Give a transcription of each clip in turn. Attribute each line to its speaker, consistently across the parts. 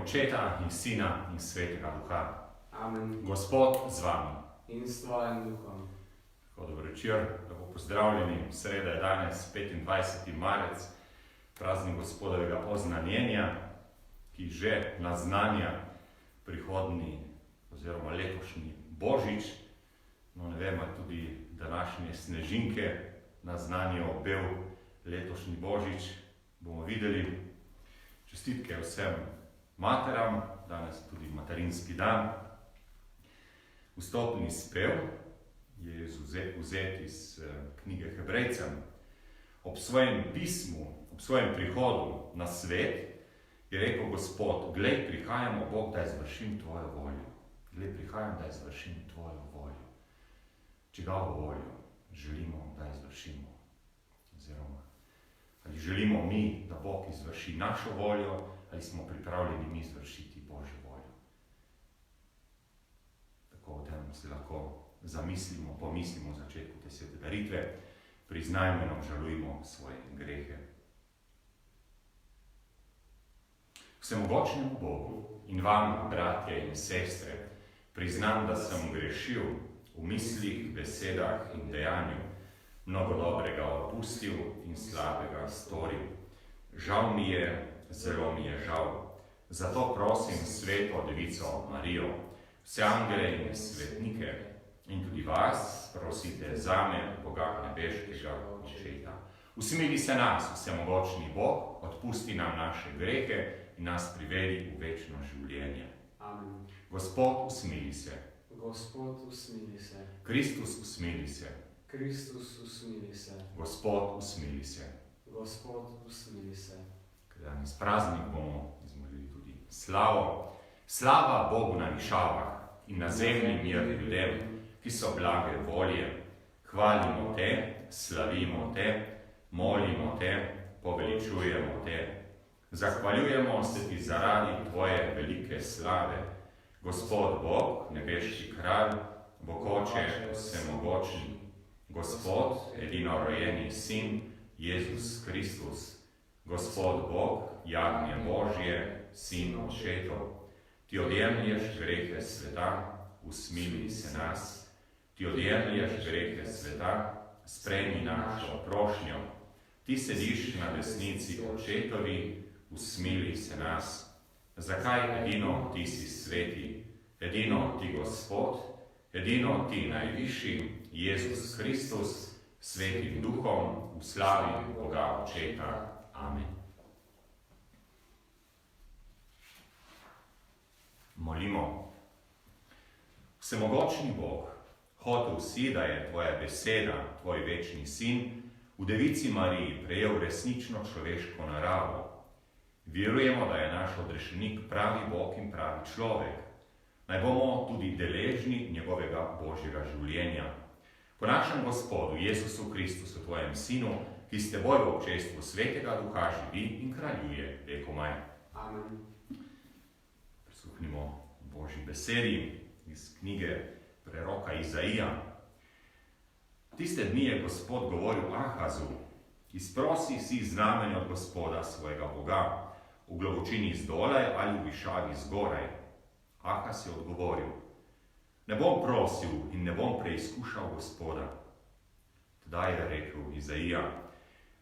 Speaker 1: Očeta in Sina in Svetega Duha.
Speaker 2: Amen.
Speaker 1: Gospod z vami.
Speaker 2: In s tvojim duhom.
Speaker 1: Dobro večer, lepo pozdravljeni. Sreda je danes 25. marec, praznik Gospodovega oznanjenja, ki že naznanja prihodnji oziroma letošnji Božič. No, ne vem, tudi današnje snežinke naznanijo bel letošnji Božič. Bomo videli. Čestitke vsem materam, danes tudi materinski dan. Vstopni spev je vzet iz knjige Hebrejcem. Ob svojem pismu, ob svojem prihodu na svet je rekel Gospod: glej, prihajam, Bog, da izvršim tvojo voljo. Glej, prihajam, da izvršim tvojo voljo. Čigavo voljo želimo, da izvršimo? Oziroma, ali želimo mi, da Bog izvrši našo voljo, ali smo pripravljeni mi izvršiti Božjo voljo? Tako o tem se lahko zamislimo, pomislimo v začetku te svete daritve, priznajmo in obžalujmo svoje grehe. Vsemogočnemu Bogu in vam, bratje in sestre, priznam, da sem grešil v mislih, besedah in dejanju, mnogo dobrega opustil in slabega storil. Žal mi je, zelo mi je žal. Zato prosim Sveto Devico Marijo, vse angele in svetnike in tudi vas prosite zame, Boga nebeškega Očeta. Usmili se nas, vsemogočni Bog, odpusti nam naše grehe in nas privedi v večno življenje.
Speaker 2: Amen.
Speaker 1: Gospod, usmili se.
Speaker 2: Gospod, usmili se.
Speaker 1: Kristus, usmili se.
Speaker 2: Kristus, usmili se.
Speaker 1: Gospod, usmili se.
Speaker 2: Gospod, usmili se.
Speaker 1: Ker danes praznik bomo izmolili tudi slavo. Slava Bogu na višavah in na zemlji mir ljudem, ki so blage volje. Hvalimo te, slavimo te, molimo te, poveličujemo te. Zahvaljujemo se ti zaradi tvoje velike slave. Gospod Bog, nebeški kralj, Bog Oče vsemogočni, Gospod, edinorojeni Sin, Jezus Kristus, Gospod Bog, jagnje Božje, Sin Očetov, ti odjemlješ grehe sveta, usmili se nas, ti odjemlješ grehe sveta, sprejmi našo prošnjo, ti sediš na desnici Očetovi, usmili se nas. Zakaj edino ti si sveti, edino ti Gospod, edino ti najvišji, Jezus Kristus, svetim duhom, v slavi Boga Očeta. Amen. Molimo. Vsemogočni Bog, hotel si, da je tvoja beseda, tvoj večni sin, v Devici Mariji prejel resnično človeško naravo. Verujemo, da je naš odrešenik pravi Bog in pravi človek. Naj bomo tudi deležni njegovega Božjega življenja. Po našem Gospodu Jezusu Kristusu, tvojem Sinu, ki s teboj v občestvu Svetega Duha živi in kraljuje vekomaj.
Speaker 2: Amen.
Speaker 1: Prisluhnimo Božji besedi iz knjige preroka Izaija. Tiste dni je Gospod govoril Ahazu: izprosi si znamenje od Gospoda svojega Boga, v globočini zdolaj ali v višavi zgoraj. Ahaz je odgovoril: ne bom prosil in ne bom preizkušal Gospoda. Tedaj je rekel Izaija: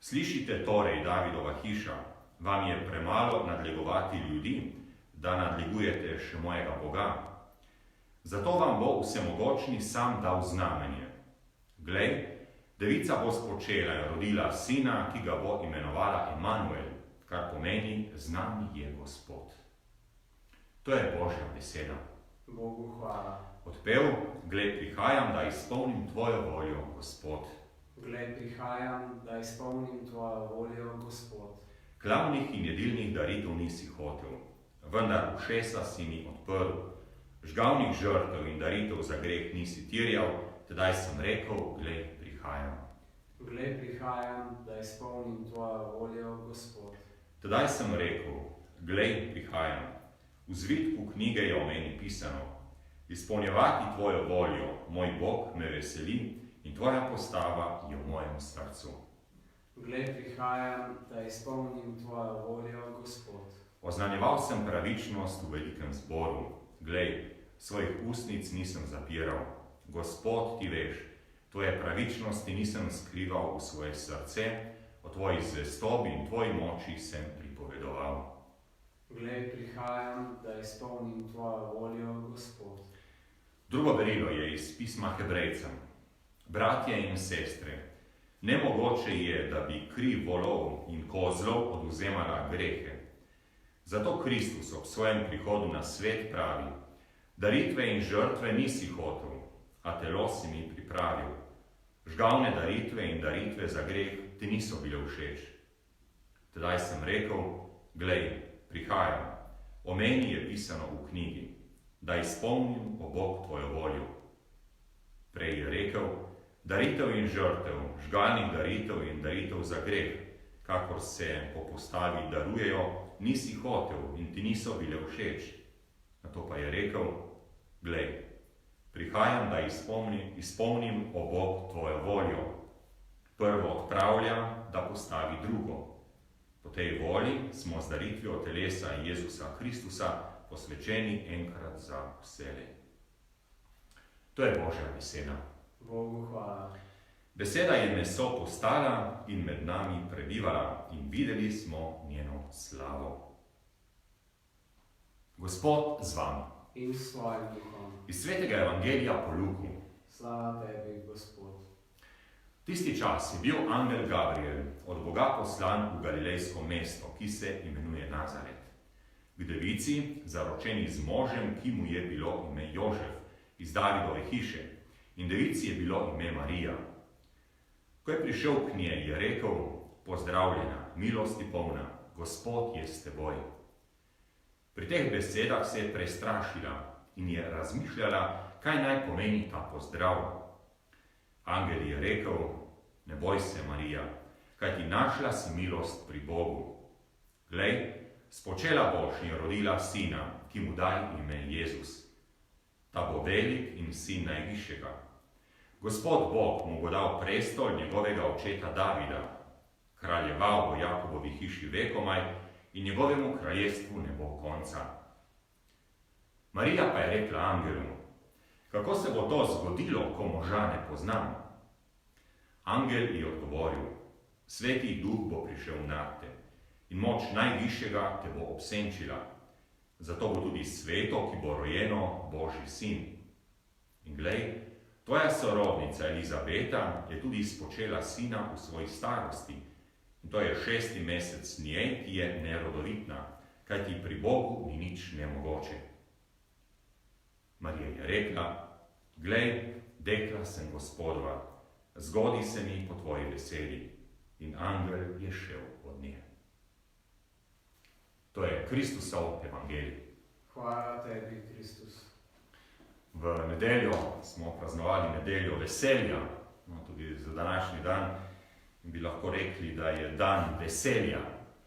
Speaker 1: slišite torej, Davidova hiša, vam je premalo nadlegovati ljudi, da nadlegujete še mojega Boga. Zato vam bo vsemogočni sam dal znamenje. Glej, devica bo spočela in rodila sina, ki ga bo imenovala Emanuel, kar pomeni, z nami je Gospod. To je Božja beseda.
Speaker 2: Bogu hvala.
Speaker 1: Odpev: glej, prihajam, da izpolnim tvojo voljo, Gospod.
Speaker 2: Glej, prihajam, da izpolnim tvojo voljo, Gospod.
Speaker 1: Glavnih in jedilnih daritev nisi hotel, vendar ušesa si mi odprl. Žgavnih žrtev in daritev za greh nisi terjal, tedaj sem rekel: glej, prihajam.
Speaker 2: Glej, prihajam, da izpolnim tvojo voljo, Gospod.
Speaker 1: Tedaj sem rekel: glej, prihajam. V zvitku knjige je o meni pisano: izpolnjevati tvojo voljo, moj Bog, me veseli in tvoja postava je v mojem srcu.
Speaker 2: Glej, prihajam, da izpolnim tvojo voljo, Gospod.
Speaker 1: Oznanjeval sem pravičnost v velikem zboru. Glej, svojih ustnic nisem zapiral. Gospod, ti veš, tvoje pravičnosti nisem skrival v svoje srce, o tvoji zvestobi in tvoji moči sem pripovedoval.
Speaker 2: Glej, prihajam, da izpolnim tvojo voljo, Gospod.
Speaker 1: Drugo berilo je iz pisma Hebrejcem. Bratje in sestre, nemogoče je, da bi kri volov in kozlov odvzemala grehe. Zato Kristus ob svojem prihodu na svet pravi, daritve in žrtve nisi hotel, a telo si mi pripravil. Žgalne daritve in daritve za greh ti niso bile všeč. Tedaj sem rekel, glej, prihajam, o meni je pisano v knjigi, da izpolnim, o Bog, tvojo voljo. Prej je rekel, daritev in žrtev, žgalnih daritev in daritev za greh, kakor se po postavi darujejo, nisi hotel in ti niso bile všeč. Nato pa je rekel, glej, prihajam, da izpolnim, o Bog, tvojo voljo. Prvo odpravlja, da postavi drugo. Po tej volji smo z daritvijo telesa Jezusa Kristusa posvečeni enkrat za vselej. To je Božja beseda.
Speaker 2: Bogu hvala.
Speaker 1: Beseda je meso postala in med nami prebivala in videli smo njeno slavo. Gospod z vami.
Speaker 2: In s svojim duhom.
Speaker 1: Iz svetega evangelija po Luku.
Speaker 2: Slava tebi, Gospod.
Speaker 1: Tisti čas je bil angel Gabriel od Boga poslan v galilejsko mesto, ki se imenuje Nazaret, k devici, zaročeni z možem, ki mu je bilo ime Jožef, iz Davidove hiše, in devici je bilo ime Marija. Ko je prišel k njej, je rekel, pozdravljena, milosti polna, Gospod je s teboj. Pri teh besedah se je prestrašila in je razmišljala, kaj naj pomeni ta pozdrav. Angel je rekel, ne boj se, Marija, kajti našla si milost pri Bogu. Glej, spočela boš in rodila sina, ki mu daj ime Jezus. Ta bo velik in sin najvišjega. Gospod Bog mu bo dal prestol njegovega očeta Davida. Kraljeval bo Jakobovi hiši vekomaj in njegovemu kraljestvu ne bo konca. Marija pa je rekla angelu, kako se bo to zgodilo, ko moža ne poznam? Angel je odgovoril, Sveti Duh bo prišel nad te in moč najvišjega te bo obsenčila. Zato bo tudi sveto, ki bo rojeno, Božji sin. In glej, tvoja sorodnica Elizabeta je tudi spočela sina v svoji starosti. In to je 6. mesec njej, ki je nerodovitna, kajti pri Bogu ni nič nemogoče. Marija je rekla, glej, dekla sem Gospodova, zgodi se mi po tvoji besedi. In angel je šel od nje. To je Kristusov evangelij.
Speaker 2: Hvala tebi, Kristus.
Speaker 1: V nedeljo smo praznovali nedeljo veselja, tudi za današnji dan bi lahko rekli, da je dan veselja.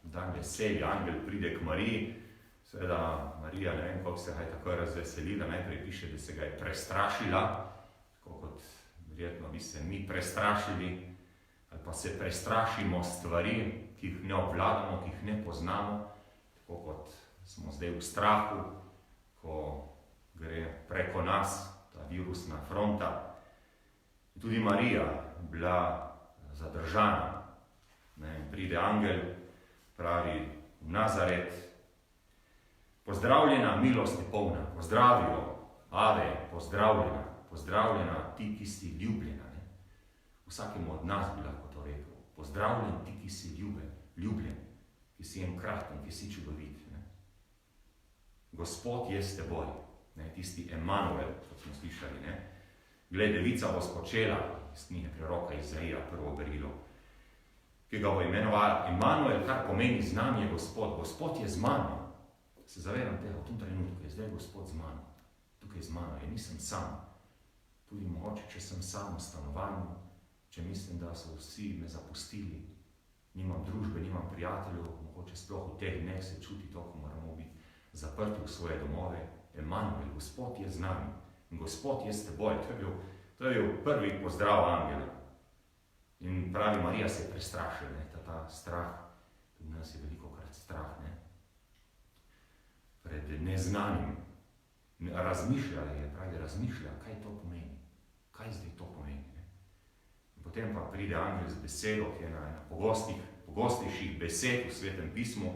Speaker 1: Dan veselja, angel pride k Mariji, seveda Marija, ne vem, koliko se je tako razveselila, najprej piše, da se ga je prestrašila, tako kot verjetno bi se mi prestrašili, ali pa se prestrašimo stvari, ki jih ne obvladamo, ki jih ne poznamo, tako kot smo zdaj v strahu, ko gre preko nas ta virusna fronta. In tudi Marija bila zadržana. Pride angel, pravi v Nazaret, pozdravljena, milosti polna, pozdravijo, Ave, pozdravljena, pozdravljena ti, ki si ljubljena. Vsakemu od nas bi lahko to rekel. Pozdravljen ti, ki si ljubljen, ki si enkraten, ki si čudovit. Gospod je s teboj, tisti Emanuel, kot smo slišali. Glej, devica bo spočela, iz knjige preroka Izaija, prvo berilo, ki ga bo imenovala Emanuel, kar pomeni z nami je Gospod. Gospod je z mano. Se zavedam tega, v tem trenutku je zdaj Gospod z mano. Tukaj z mano, ja nisem sam. Tudi mogoče, če sem sam v stanovanju, če mislim, da so vsi me zapustili, nimam družbe, nimam prijateljev, mogoče sploh v teh dneh se čuti to, ko moramo biti zaprti v svoje domove. Emanuel, Gospod je z nami in Gospod je s teboj. To je bil prvi pozdrav angela. In pravi, Marija se je prestrašila, ta strah, tudi nas je velikokrat strah. pred neznanim. Razmišljala je, kaj to pomeni. Kaj zdaj to pomeni? Ne? Potem pa pride angel z besedo, ki je ena pogostejših besed v Svetem pismu,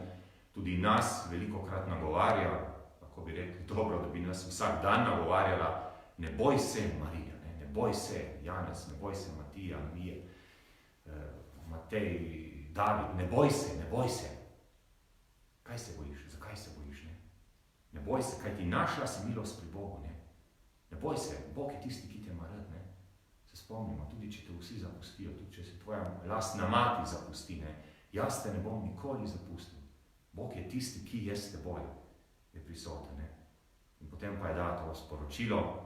Speaker 1: tudi nas velikokrat nagovarja, lahko bi rekli dobro, da bi nas vsak dan nagovarjala, ne boj se, Marija, ne boj se, Janez, ne boj se, Matija, Mije, Matej, David, ne boj se. Kaj se bojiš? Zakaj se bojiš? Ne boj se, kaj ti našla si milost pri Bogu. Ne boj se, Bog je tisti, ki te ima rad. Se spomnimo, tudi če te vsi zapustijo, tudi če se tvoja lastna mati zapusti, jaz te ne bom nikoli zapustil. Bog je tisti, ki je s teboj, je prisoten. In potem pa je dala to sporočilo,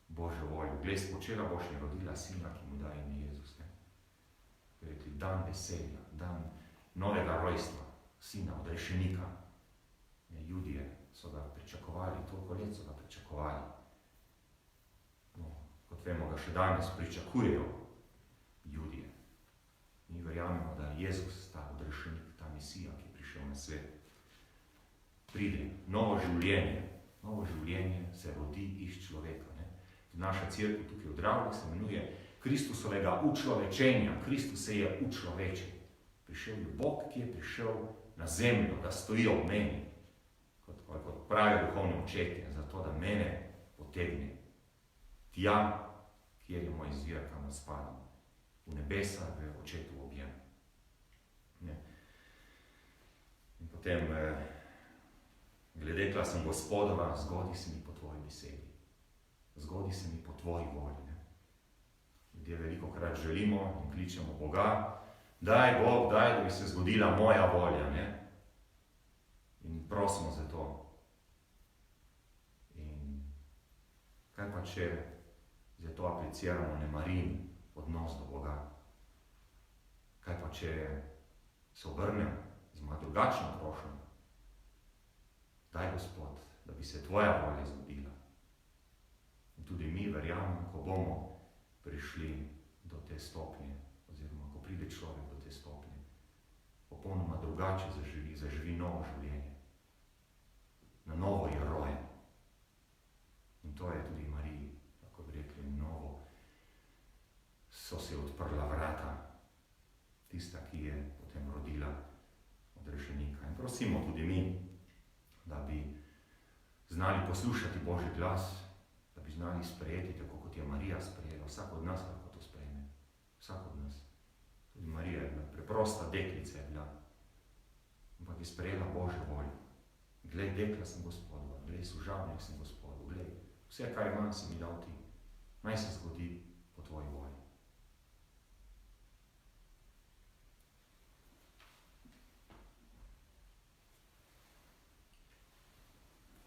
Speaker 1: Božjo voljo. Glej, spočela boš in rodila sina, ki mu daje ime Jezus. Rekli, dan veselja, dan novega rojstva, sina, odrešenika. Judije so ga pričakovali, toliko let so ga pričakovali. Kot vemo, ga še danes pričakujejo Judije. Mi verjamemo, da je Jezus ta odrešenik, ta Mesija, ki je prišel na svet. Pride novo življenje se rodi iz človeka. Naša cerkev tukaj v Dravljah se imenuje Kristusovega učlovečenja. Kristus se je učlovečil. Prišel je Bog, ki je prišel na zemljo, da stoji ob meni, kot pravi duhovni očetje, zato da mene potegne tja, kjer je moj izvir, kamor spadam, v nebesa, v očetu objem. In potem, glede sem Gospodova, zgodi se mi po tvoji besedi. Zgodi se mi po tvoji volji. Ljudje velikokrat želimo in kličemo Boga, daj Bog, daj, da bi se zgodila moja volja. In prosimo za to. In kaj pa, če za to apliciramo Marijin odnos do Boga? Kaj pa, če se obrnem z malo drugačno prošnjo? Daj, Gospod, da bi se tvoja volja zgodila. In tudi mi verjamemo, ko bomo prišli do te stopnje, oziroma ko pride človek do te stopnje, popolnoma drugače zaživi novo življenje. Na novo je rojen. In to je tudi Mariji, tako bi rekli, novo so se odprla vrata, tista, ki je potem rodila odrešenika. In prosimo tudi mi, da bi znali poslušati Božji glas, da bi znali sprejeti, tako kot je Marija sprejela. Vsak od nas lahko to sprejme. Vsak od nas. Tudi Marija je bila preprosta deklica je bila, ampak je sprejela Božjo voljo. Glej, dekla sem Gospodova, glej, služabnik sem Gospodu, glej, vse, kar imam, si mi dal ti. Naj se zgodi po tvoji volji.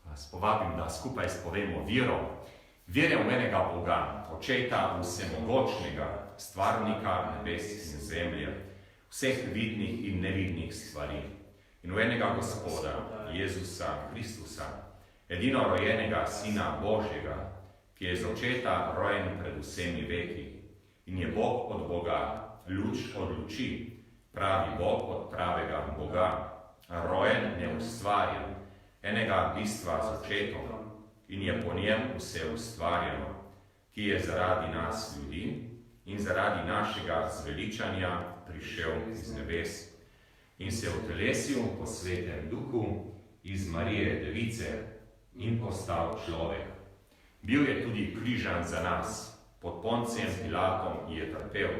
Speaker 1: Vas povabim, da skupaj spovemo vero. Verjam v enega Boga, Očeta vsemogočnega, stvarnika nebes in zemlje, vseh vidnih in nevidnih stvari. In v enega Gospoda, Jezusa Kristusa, edino rojenega Sina Božjega, ki je z Očeta rojen pred vsemi veki. In je Bog od Boga, luč od luči, pravi Bog od pravega Boga, rojen, neustvarjen, enega bistva z Očetom, in je po njem vse ustvarjeno, ki je zaradi nas ljudi in zaradi našega zveličanja prišel iz nebes in se utelesil po Svetem Duhu iz Marije Device in postal človek. Bil je tudi križan za nas, pod Poncijem Pilatom je trpel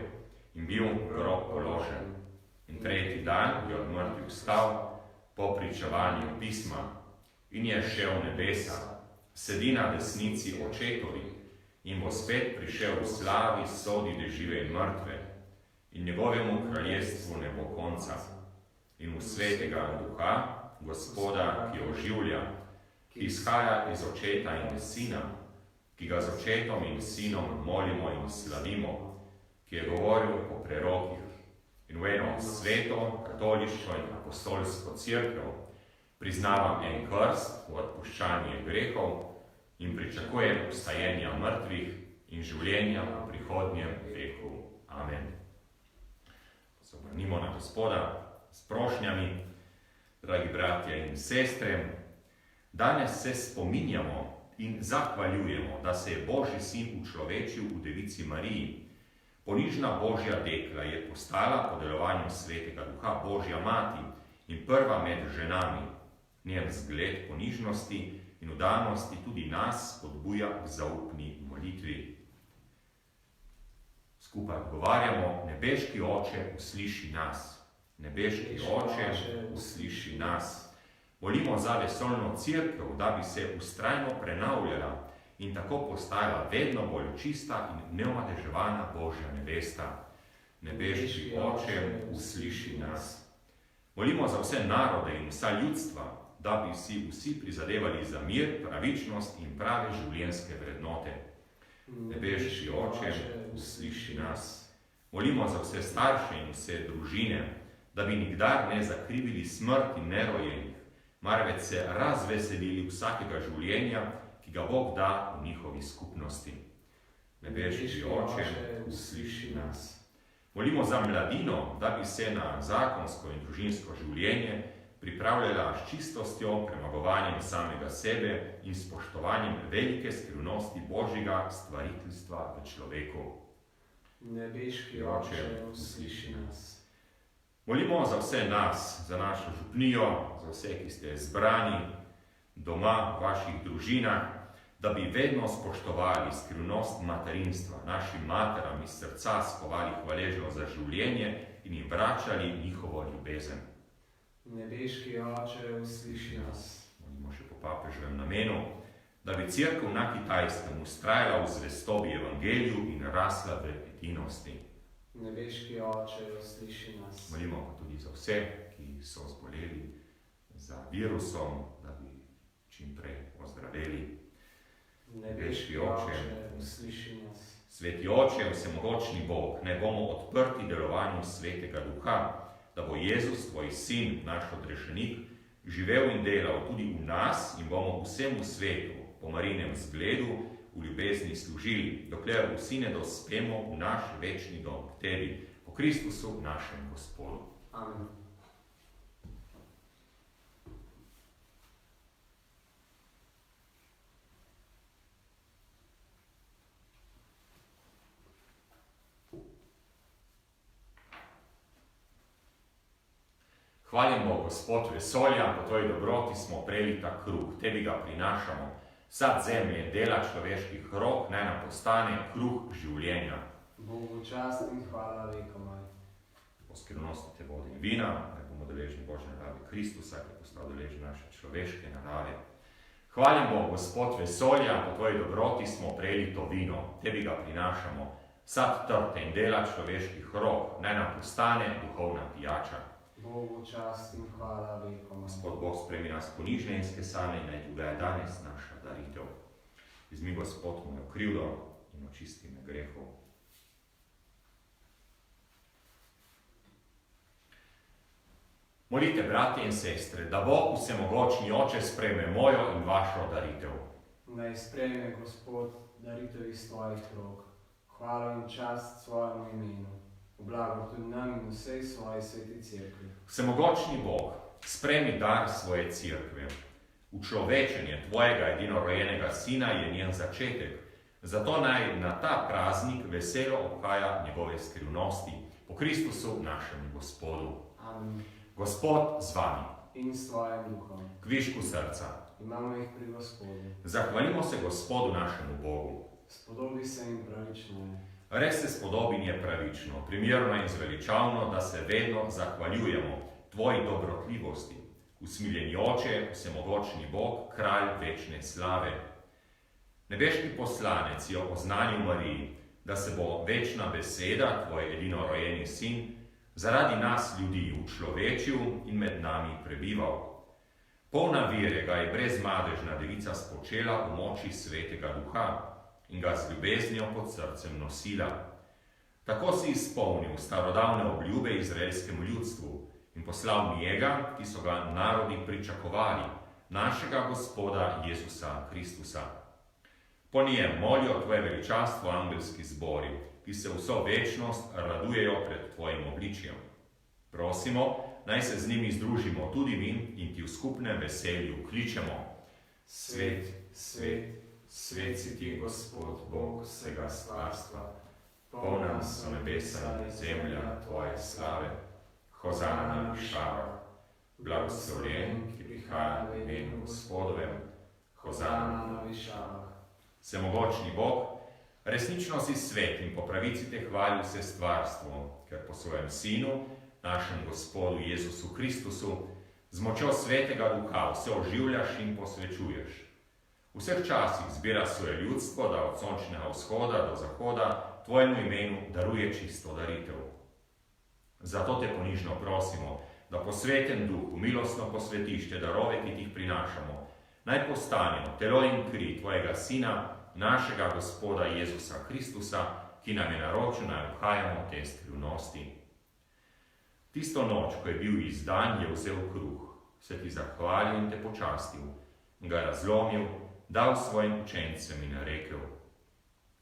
Speaker 1: in bil v grob položen. In tretji dan je od mrtvih vstal po pričevanju pisma in je šel v nebesa, sedi na desnici Očetovi in bo spet prišel v slavi soditi žive in mrtve in njegovemu kraljestvu ne bo konca. In v Svetega Duha, Gospoda, ki oživlja, ki izhaja iz Očeta in Sina, ki ga z Očetom in Sinom molimo in slavimo, ki je govoril po prerokih, in v eno sveto, katoliško in apostolsko cerkev priznavam en krst v odpuščanje grehov in pričakujem vstajenja mrtvih in življenja v prihodnjem veku. Amen. Se obrnimo na Gospoda s prošnjami, dragi bratje in sestre. Danes se spominjamo in zahvaljujemo, da se je Božji sin učlovečil v Devici Mariji. Ponižna Božja dekla je postala po delovanju Svetega Duha Božja mati in prva med ženami. Njen zgled ponižnosti in vdanosti tudi nas spodbuja k zaupni molitvi. Skupaj odgovarjamo: nebeški Oče, usliši nas. Nebeški Oče, usliši nas. Molimo za vesoljno cerkev, da bi se vztrajno prenavljala in tako postajala vedno bolj čista in neomadeževana Božja nevesta. Nebeški Oče, usliši nas. Molimo za vse narode in vsa ljudstva, da bi si vsi prizadevali za mir, pravičnost in prave življenjske vrednote. Nebeški Oče, usliši nas. Molimo za vse starše in vse družine, da bi nikdar ne zakrivili smrti nerojenih, marveč se razveselili vsakega življenja, ki ga Bog da v njihovi skupnosti. Nebeški Oče, usliši nas. Molimo za mladino, da bi se na zakonsko in družinsko življenje pripravljala s čistostjo, premagovanjem samega sebe in spoštovanjem velike skrivnosti Božjega stvariteljstva v človeku.
Speaker 2: Nebeški Oče, usliši nas.
Speaker 1: Molimo za vse nas, za našo župnijo, za vse, ki ste zbrani doma v vaših družinah, da bi vedno spoštovali skrivnost materinstva, našim materam iz srca skovali hvaležno za življenje in jim vračali njihovo ljubezen.
Speaker 2: Nebeški Oče, usliši nas.
Speaker 1: Molimo še po papeževem namenu, da bi cerkev na Kitajskem vztrajala v zvestobi evangeliju in rasla v edinosti.
Speaker 2: Nebeški Oče, usliši nas.
Speaker 1: Molimo tudi za vse, ki so zboleli za virusom, da bi čim prej ozdraveli.
Speaker 2: Nebeški Oče, usliši nas.
Speaker 1: Sveti Oče, vsemogočni Bog, naj bomo odprti delovanju Svetega Duha, da bo Jezus, tvoj sin, naš odrešenik, živel in delal tudi v nas in bomo vsemu svetu po Marijinem zgledu v ljubezni služili, dokler vsi ne dospemo v naš večni dom k tebi, po Kristusu našem Gospodu.
Speaker 2: Amen.
Speaker 1: Hvaljen bo Gospod vesolja, po tvoji dobroti smo prejeli ta kruh, tebi ga prinašamo. Sad zemlje, dela človeških rok, naj nam postane kruh življenja.
Speaker 2: Bogu čast in hvala vekomaj.
Speaker 1: Po skrivnosti te vode in vina, naj bomo deležni Božje narave Kristusa, ki je postal deležen naše človeške narave. Hvaljen bo Gospod vesolja, po tvoji dobroti smo prejeli to vino, tebi ga prinašamo. Sad trte in dela človeških rok, naj nam postane duhovna pijača.
Speaker 2: Bogu čast in hvala vekomaj.
Speaker 1: Gospod Bog, spremi nas ponižne in skesane in naj tudi danes naša daritev. Izmi, Gospod, mojo krivdo in očisti me grehov. Molite, bratje in sestre, da Bog vsemogočni Oče sprejme mojo in vašo daritev.
Speaker 2: Naj sprejme Gospod daritev iz tvojih rok. Hvala in čast svojemu imenu. V blago tudi nam in vsej svoji sveti cerkvi.
Speaker 1: Vsemogočni Bog, sprejmi dar svoje cerkve. Učlovečenje tvojega edinorojenega sina je njen začetek, zato naj na ta praznik veselo obhaja njegove skrivnosti, po Kristusu našemu Gospodu.
Speaker 2: Amen.
Speaker 1: Gospod z vami.
Speaker 2: In s tvojim duhom.
Speaker 1: Kvišku srca.
Speaker 2: Imamo jih pri Gospodu.
Speaker 1: Zahvalimo se Gospodu našemu Bogu.
Speaker 2: Spodobi se in pravično je.
Speaker 1: Res se spodobi in je pravično, primerno in zveličavno, da se vedno zahvaljujemo tvoji dobrotljivosti. Usmiljeni Oče, vsemogočni Bog, kralj večne slave. Nebeški poslanec je oznanil Mariji, da se bo večna beseda, tvoj edinorojeni sin, zaradi nas ljudi učlovečil in med nami prebival. Polna vere ga je brezmadežna devica spočela v moči Svetega Duha in ga z ljubeznijo pod srcem nosila. Tako si izpolnil starodavne obljube izraelskemu ljudstvu in poslal njega, ki so ga narodi pričakovali, našega Gospoda Jezusa Kristusa. Po njem molijo tvoje veličastvo angelski zbori, ki se vso večnost radujejo pred tvojim obličjem. Prosimo, naj se z njimi združimo tudi mi in ti v skupnem veselju kličemo. Svet, svet, svet si ti, Gospod, Bog vsega stvarstva. Polna so nebesa in zemlja tvoje slave. Hozana na višavah. Blagoslovljen, ki prihaja v imenu Gospodovem. Hozana
Speaker 2: na višavah.
Speaker 1: Vsemogočni Bog, resnično si svet in po pravici te hvali vse stvarstvo, ker po svojem Sinu, našem Gospodu Jezusu Kristusu, z močjo Svetega Duha vse oživljaš in posvečuješ. V vseh časih zbira svoje ljudstvo, da od sončnega vzhoda do zahoda tvojemu imenu daruje čisto daritev. Zato te ponižno prosimo, da po Svetem Duhu milostno posvetiš te darove, ki ti jih prinašamo, naj postanejo telo in kri tvojega Sina, našega Gospoda Jezusa Kristusa, ki nam je naročil, naj obhajamo te skrivnosti. Tisto noč, ko je bil izdan, je vzel kruh, se ti zahvalil in te počastil, ga razlomil, dal svojim učencem in rekel: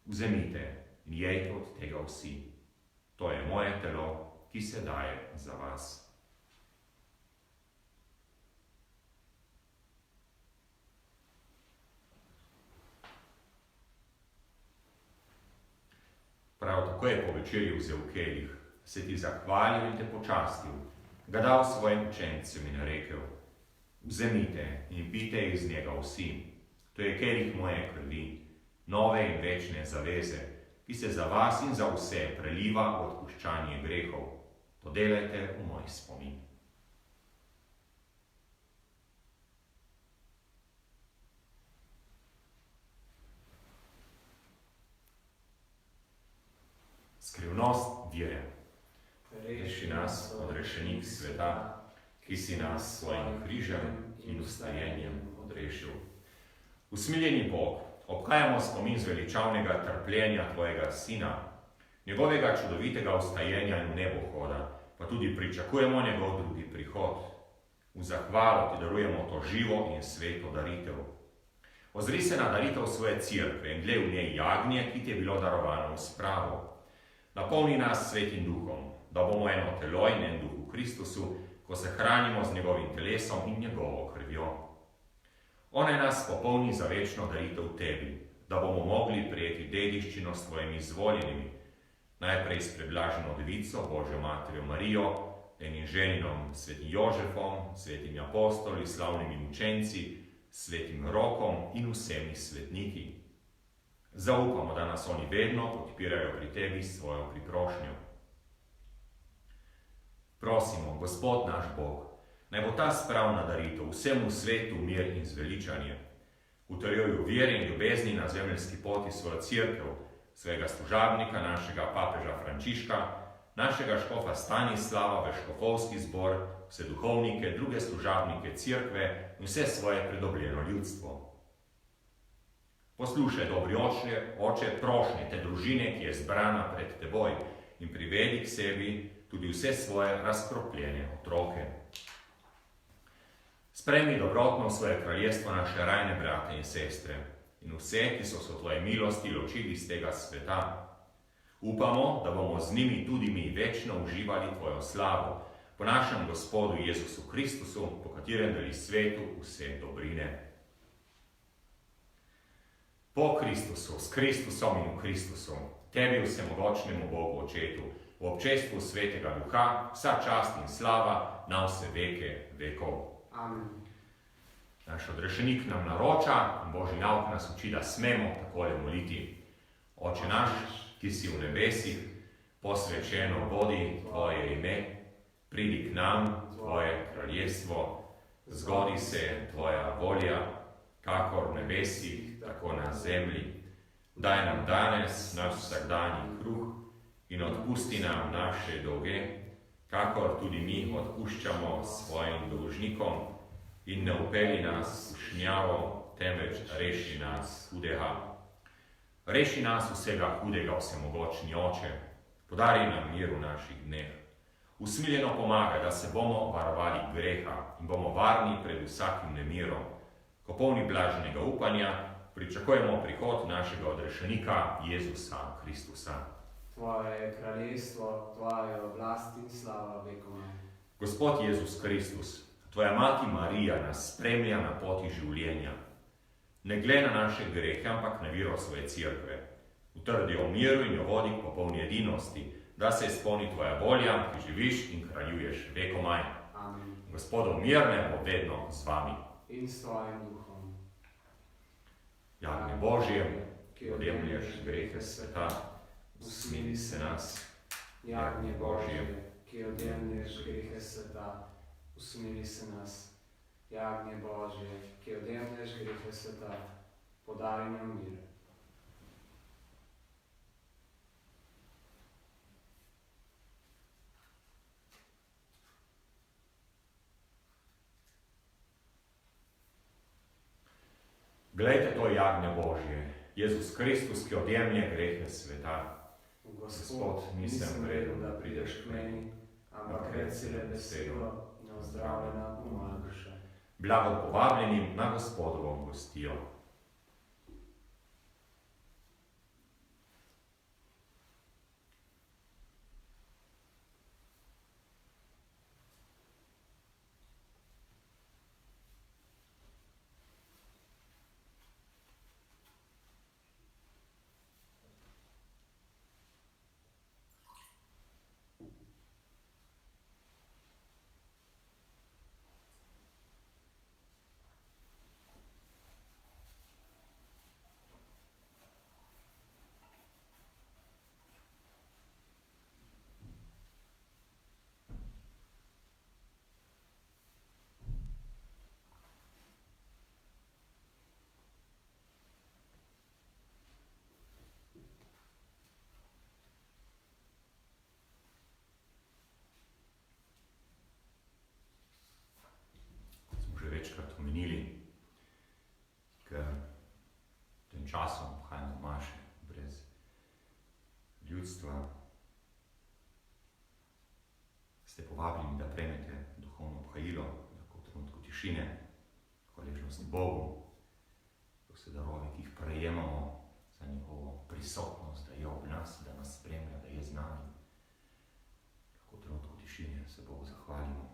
Speaker 1: Vzemite in jejte od tega vsi. To je moje telo, ki se daje za vas. Prav tako je po večerji vzel kelih, se ti zahvalil in te počastil, ga dal svojim učencem in rekel: Vzemite in pijte iz njega vsi. To je kelih moje krvi, nove in večne zaveze, ki se za vas in za vse preliva v odpuščanje grehov. To delajte v moj spomin. Skrivnost vere. Reši nas, odrešenik sveta, ki si nas s svojim križem in vstajenjem odrešil. Usmiljeni Bog, obhajamo spomin zveličavnega trpljenja tvojega Sina, njegovega čudovitega vstajenja in nebohoda, pa tudi pričakujemo njegov drugi prihod. V zahvalo ti darujemo to živo in sveto daritev. Ozri se na daritev svoje cerkve in glej v njej jagnje, ki ti je bilo darovano v spravo. Napolni nas svetim duhom, da bomo eno telo in en duh v Kristusu, ko se hranimo z njegovim telesom in njegovo krvjo. Onaj nas popolni za večno daritev tebi, da bomo mogli prijeti dediščino s tvojimi izvoljenimi, najprej s preblaženo devico, Božjo Materjo Marijo, enim ženinom, svetim Jožefom, svetimi apostoli, slavnimi učenci, svetim Rokom in vsemi svetniki. Zaupamo, da nas oni vedno podpirajo pri tebi s svojo priprošnjo. Prosimo, Gospod naš Bog, naj bo ta spravna daritev vsemu svetu mir in zveličanje. Utrjuj vere in ljubezni na zemeljski poti svojo cerkev, svojega služabnika, našega papeža Frančiška, našega škofa Stanislava, v škofovski zbor, vse duhovnike, druge služabnike cerkve in vse svoje pridobljeno ljudstvo. Poslušaj, dobri oče, prošnje te družine, ki je zbrana pred teboj, in privedi k sebi tudi vse svoje razkropljene otroke. Sprejmi dobrotno v svoje kraljestvo naše rajne brate in sestre in vse, ki so se v tvoje milosti ločili iz tega sveta. Upamo, da bomo z njimi tudi mi večno uživali tvojo slavo, po našem Gospodu Jezusu Kristusu, po katerem deli svetu vse dobrine. Po Kristusu, s Kristusom in v Kristusu, tebi vsemogočnemu Bogu Očetu, v občestvu Svetega Duha, vsa čast in slava na vse veke vekov.
Speaker 2: Amen.
Speaker 1: Naš odrešenik nam naroča in Božji nauk nas uči, da smemo takole moliti. Oče naš, ki si v nebesih, posvečeno bodi tvoje ime, pridi k nam tvoje kraljestvo, zgodi se tvoja volja, kakor v nebesih, tako na zemlji. Daj nam danes naš vsakdanji kruh in odpusti nam naše dolge, kakor tudi mi odpuščamo svojim dolžnikom, in ne upeli nas v šmjavo, temveč reši nas hudega. Reši nas vsega hudega, vsemogočni Oče, podari nam mir v naših dneh. Usmiljeno pomagaj, da se bomo varovali greha in bomo varni pred vsakim nemirom. Ko polni blaženega upanja, pričakujemo prihod našega odrešenika Jezusa Kristusa.
Speaker 2: Tvoje je kraljestvo, tvoja je oblast in slava vekov.
Speaker 1: Gospod Jezus Kristus, tvoja mati Marija nas spremlja na poti življenja. Ne glede na naše grehe, ampak na vero svoje cerkve. Utrdi jo v miru in jo vodi k popolni edinosti, da se izpolni tvoja volja, ki živiš in kraljuješ vekomaj.
Speaker 2: Amen.
Speaker 1: Gospodov mir naj bo vedno z vami.
Speaker 2: In s tvojim duhom.
Speaker 1: Jagnje Božje, ki odjemlješ grehe sveta, usmili se nas.
Speaker 2: Jagnje Božje, ki odjemlješ grehe sveta, usmili se nas. Jagnje Božje, ki odjemlješ grehe sveta, podari nam mir.
Speaker 1: Glejte to jagnje Božje, Jezus Kristus, ki odjemlje grehe sveta.
Speaker 2: Gospod, nisem vreden, da prideš k meni, ampak reci le besedo in ozdravljena bo moja duša.
Speaker 1: Blago povabljenim na Gospodovo gostijo. Večkrat omenili, ker tem časom obhajamo maše brez ljudstva. Ste povabljeni, da prejmete duhovno obhajilo, tako v trenutku tišine, hvaležnosti Bogu, to se darove, ki jih prejemamo za njegovo prisotnost, da je ob nas, da nas spremlja, da je z nami. Tako v trenutku tišine se Bogu zahvalimo.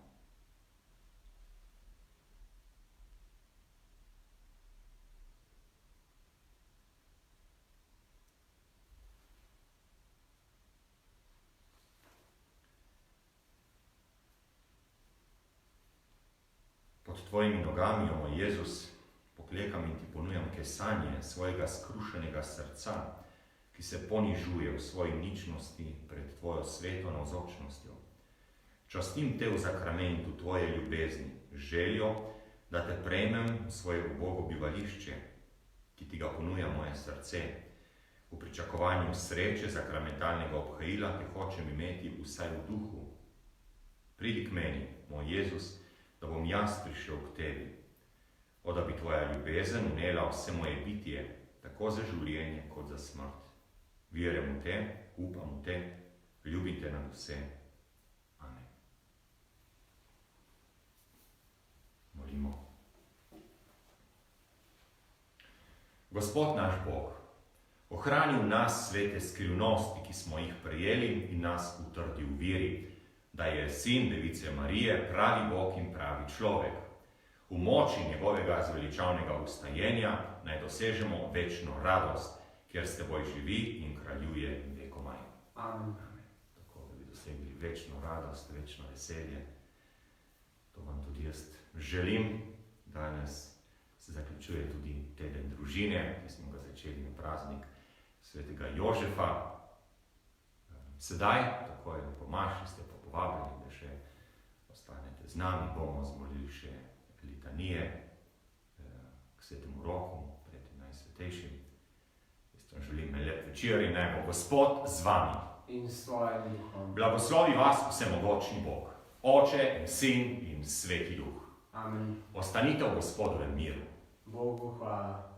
Speaker 1: Pod tvojimi nogami, o moj Jezus, poklekam in ti ponujam kesanje svojega skrušenega srca, ki se ponižuje v svoji ničnosti pred tvojo sveto navzočnostjo. Častim te v zakramentu tvoje ljubezni, željo, da te prejmem v svoje ubogo bivališče, ki ti ga ponuja moje srce. V pričakovanju sreče zakramentalnega obhajila te hočem imeti vsaj v duhu. Pridi k meni, moj Jezus, da bom jaz prišel k tebi. O, da bi tvoja ljubezen unela vse moje bitje, tako za življenje kot za smrt. Verjam v te, upam v te, ljubim te nad vse. Amen. Molimo. Gospod naš Bog, ohrani v nas svete skrivnosti, ki smo jih prejeli in nas utrdi v veri, da je sin Device Marije pravi Bog in pravi človek. V moči njegovega zveličavnega ustajenja naj dosežemo večno radost, kjer s teboj živi in kraljuje vekomaj.
Speaker 2: Amen.
Speaker 1: Tako, da bi dosegli večno radost, večno veselje. To vam tudi jaz želim. Danes se zaključuje tudi teden družine, ki smo ga začeli na praznik svetega Jožefa. Sedaj, takoj po maši, ste pa povabljeni, da še ostanete z nami, bomo zmolili še litanije k svetemu roku, pred najsvetejšim. Jaz vam želim lep večer in naj bo Gospod z vami.
Speaker 2: In s tvojim duhom.
Speaker 1: Blagoslovi vas vsemogočni Bog, Oče in Sin in Sveti Duh.
Speaker 2: Amen.
Speaker 1: Ostanite v Gospodovem miru.
Speaker 2: Bogu hvala.